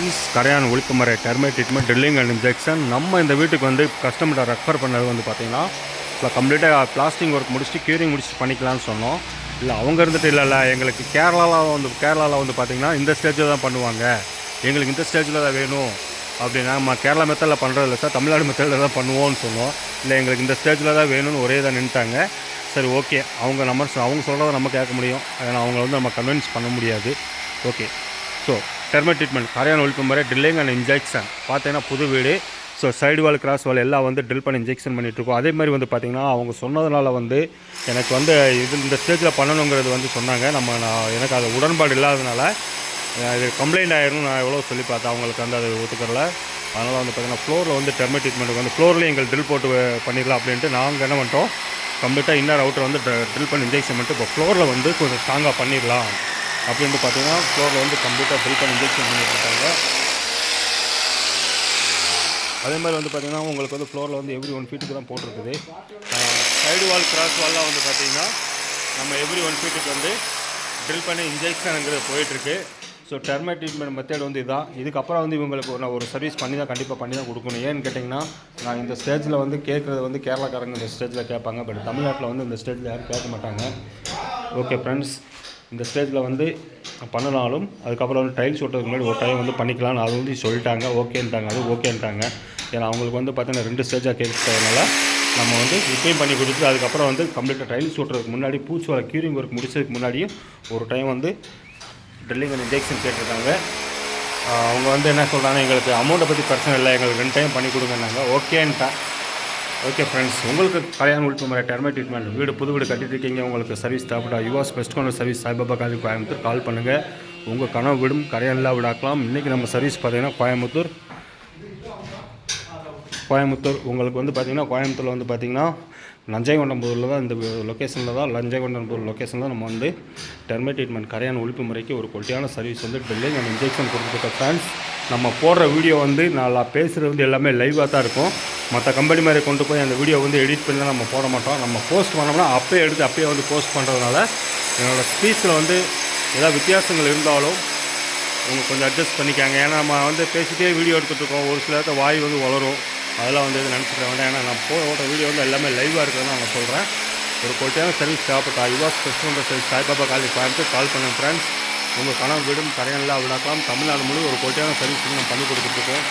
Friends, கரையான் ஒழிப்புமுறை termite treatment drilling and injection. நம்ம இந்த வீட்டுக்கு வந்து கஸ்டமரை ரெஃபர் பண்ணது வந்து பார்த்திங்கன்னா, இப்போ கம்ப்ளீட்டாக பிளாஸ்டிங் ஒர்க் முடிச்சுட்டு க்யூரிங் முடிச்சுட்டு பண்ணிக்கலாம்னு சொன்னோம். இல்லை அவங்க இருந்துட்டு இல்லை எங்களுக்கு கேரளாவில் வந்து பார்த்திங்கன்னா இந்த ஸ்டேஜில் தான் பண்ணுவாங்க, எங்களுக்கு இந்த ஸ்டேஜில் தான் வேணும் அப்படின்னா, நம்ம கேரளா மெத்தடில் பண்ணுறதில்ல சார், தமிழ்நாடு மெத்தடில் தான் பண்ணுவோம்னு சொன்னோம். இல்லை எங்களுக்கு இந்த ஸ்டேஜில் தான் வேணும்னு ஒரே தான் நின்ட்டாங்க. சரி, ஓகே, அவங்க சொல்கிறத நம்ம கேட்க முடியும், ஏன்னா அவங்கள வந்து நம்ம கன்வின்ஸ் பண்ண முடியாது. ஓகே, ஸோ டெர்மைட் ட்ரீட்மெண்ட் கரையான் ஒழிப்புமுறை ட்ரில்லிங் அண்ட் இன்ஜெக்ஷன் பார்த்தீங்கன்னா புது வீடு. ஸோ சைடு வால் கிராஸ் வால் எல்லாம் வந்து ட்ரில் பண்ணி இன்ஜெக்ஷன் பண்ணிகிட்ருக்கோம். அதே மாதிரி வந்து பார்த்திங்கன்னா அவங்க சொன்னதுனால வந்து எனக்கு வந்து இந்த ஸ்டேஜில் பண்ணணுங்கிறது வந்து சொன்னாங்க. எனக்கு அது உடன்பாடு இல்லாததுனால இது கம்ப்ளைண்ட் ஆகிடும் நான் எவ்வளோ சொல்லி பார்த்தேன், அவங்களுக்கு வந்து அது ஒத்துக்கறல. அதனால் வந்து பார்த்திங்கன்னா ஃப்ளோரில் வந்து டெர்மைட் ட்ரீட்மெண்ட்டுக்கு வந்து ஃப்ளோர்லேயும் எங்களுக்கு ட்ரில் போட்டு பண்ணிடலாம் அப்படின்ட்டு நாங்கள் என்ன பண்ணிட்டோம், கம்ப்ளீட்டாக இன்னர் அவுட்டர் வந்து ட்ரில் பண்ணி இன்ஜெக்ஷன் பண்ணிட்டு இப்போ ஃப்ளோரில் வந்து கொஞ்சம் ஸ்ட்ராங்காக பண்ணிடலாம் அப்படின்ட்டு பார்த்தீங்கன்னா ஃப்ளோரில் வந்து கம்ப்ளீட்டாக ட்ரில் பண்ணி இன்ஜெக்ஷன் பண்ணிட்டுருக்காங்க. அதே மாதிரி வந்து பார்த்திங்கன்னா உங்களுக்கு வந்து ஃப்ளோரில் வந்து எவ்ரி 1 ஃபீட்டுக்கு தான் போட்டிருக்குது. சைடு வால் கிராஸ் வால்லாம் வந்து பார்த்திங்கன்னா நம்ம எவ்ரி 1 ஃபீட்டுக்கு வந்து ட்ரில் பண்ணி இன்ஜெக்ஷனுங்கிறது போயிட்டுருக்கு. ஸோ டெர்மைட் ட்ரீட்மெண்ட் மெத்தட் வந்து இதுதான். இதுக்கப்புறம் வந்து இவங்களுக்கு நான் ஒரு சர்வீஸ் கண்டிப்பாக பண்ணி தான் கொடுக்கணும். ஏன்னு கேட்டிங்கன்னா, நான் இந்த ஸ்டேஜில் வந்து கேட்குறது வந்து கேரளாக்காரங்க இந்த ஸ்டேஜில் கேட்பாங்க, பட் தமிழ்நாட்டில் வந்து இந்த ஸ்டேஜில் யாரும் கேட்க மாட்டாங்க. ஓகே ஃப்ரெண்ட்ஸ், இந்த ஸ்டேஜில் வந்து பண்ணினாலும் அதுக்கப்புறம் வந்து டைல்ஸ் ஓட்டுறதுக்கு முன்னாடி ஒரு டைம் வந்து பண்ணிக்கலாம்னு அது வந்து சொல்லிட்டாங்க. ஓகேன்ட்டாங்க. ஏன்னா அவங்களுக்கு வந்து பார்த்தீங்கன்னா 2 ஸ்டேஜாக கேட்கறதுனால நம்ம வந்து இப்பயும் பண்ணி கொடுத்து அதுக்கப்புறம் வந்து கம்ப்ளீட்டாக டைல்ஸ் ஓட்டுறதுக்கு முன்னாடி பூச்சி வர க்யூரிங் ஒர்க் முடிச்சதுக்கு முன்னாடியும் ஒரு டைம் வந்து ட்ரில்லிங் அண்ட் இன்ஜெக்ஷன் கேட்டிருக்காங்க. அவங்க வந்து என்ன சொல்கிறாங்க, எங்களுக்கு அமௌண்ட்டை பற்றி பிரச்சனை இல்லை, எங்களுக்கு 2 டைம் பண்ணி கொடுங்கன்னாங்க. ஓகேன்ட்டேன். ஓகே ஃப்ரெண்ட்ஸ், உங்களுக்கு கரையான் ஒழிப்புமுறை டெர்மைட் ட்ரீட்மெண்ட் புது வீடு கட்டிட்டு இருக்கீங்க, உங்களுக்கு சர்வீஸ் தேவைப்பட்டா Yuvas best corner service Saibaba college Coimbatore call பண்ணுங்கள். உங்கள் கனவு வீடும் கரையான்லாம் விடாக்கலாம். இன்றைக்கி நம்ம சர்வீஸ் பார்த்தீங்கன்னா கோயம்புத்தூர் உங்களுக்கு வந்து பார்த்திங்கன்னா கோயம்புத்தூரில் வந்து பார்த்திங்கன்னா லஞ்சைகொண்டம்பூரில் தான், இந்த லொக்கேஷனில் தான் லஞ்சைகொண்டம்பூர் லொக்கேஷனில் தான் நம்ம வந்து டெர்மைட் ட்ரீட்மெண்ட் கரையான் ஒழிப்புமுறைக்கு ஒரு குவாலிட்டியான சர்வீஸ் வந்து ட்ரில்லிங் அண்ட் இன்ஜெக்ஷன் கொடுத்துருக்க ஃப்ரெண்ட்ஸ். நம்ம போடுற வீடியோ வந்து நான் பேசுகிறது வந்து எல்லாமே லைவாக தான் இருக்கும். மற்ற கம்பெனி மாதிரி கொண்டு போய் அந்த வீடியோ வந்து எடிட் பண்ணி தான் நம்ம போட மாட்டோம். நம்ம போஸ்ட் பண்ணோம்னா அப்பயே வந்து போஸ்ட் பண்ணுறதுனால என்னோடய ஸ்பீச்சில் வந்து ஏதாவது வித்தியாசங்கள் இருந்தாலும் அவங்க கொஞ்சம் அட்ஜஸ்ட் பண்ணிக்காங்க. ஏன்னா நம்ம வந்து பேசிகிட்டே வீடியோ எடுத்துகிட்ருக்கோம், ஒரு சில இடத்துல வாய் வந்து வளரும், அதெல்லாம் வந்து எதுவும் நினச்சிக்க வேண்டாம். ஏன்னா நான் போடுற வீடியோ வந்து எல்லாமே லைவாக இருக்கிறது நான் சொல்கிறேன். ஒரு குவாலிட்டியான சர்வீஸ் தேவைப்பட்டா Yuvas best corner service Saibaba college Coimbatore call பண்ணுங்கள் ஃப்ரெண்ட்ஸ். உங்கள் கனவு வீடும் கரையான்லாம் விடாக்கலாம். தமிழ்நாடு முழு ஒரு குவாலிட்டியான சர்வீஸ் நம்ம பண்ணி கொடுத்துட்ருக்கோம்.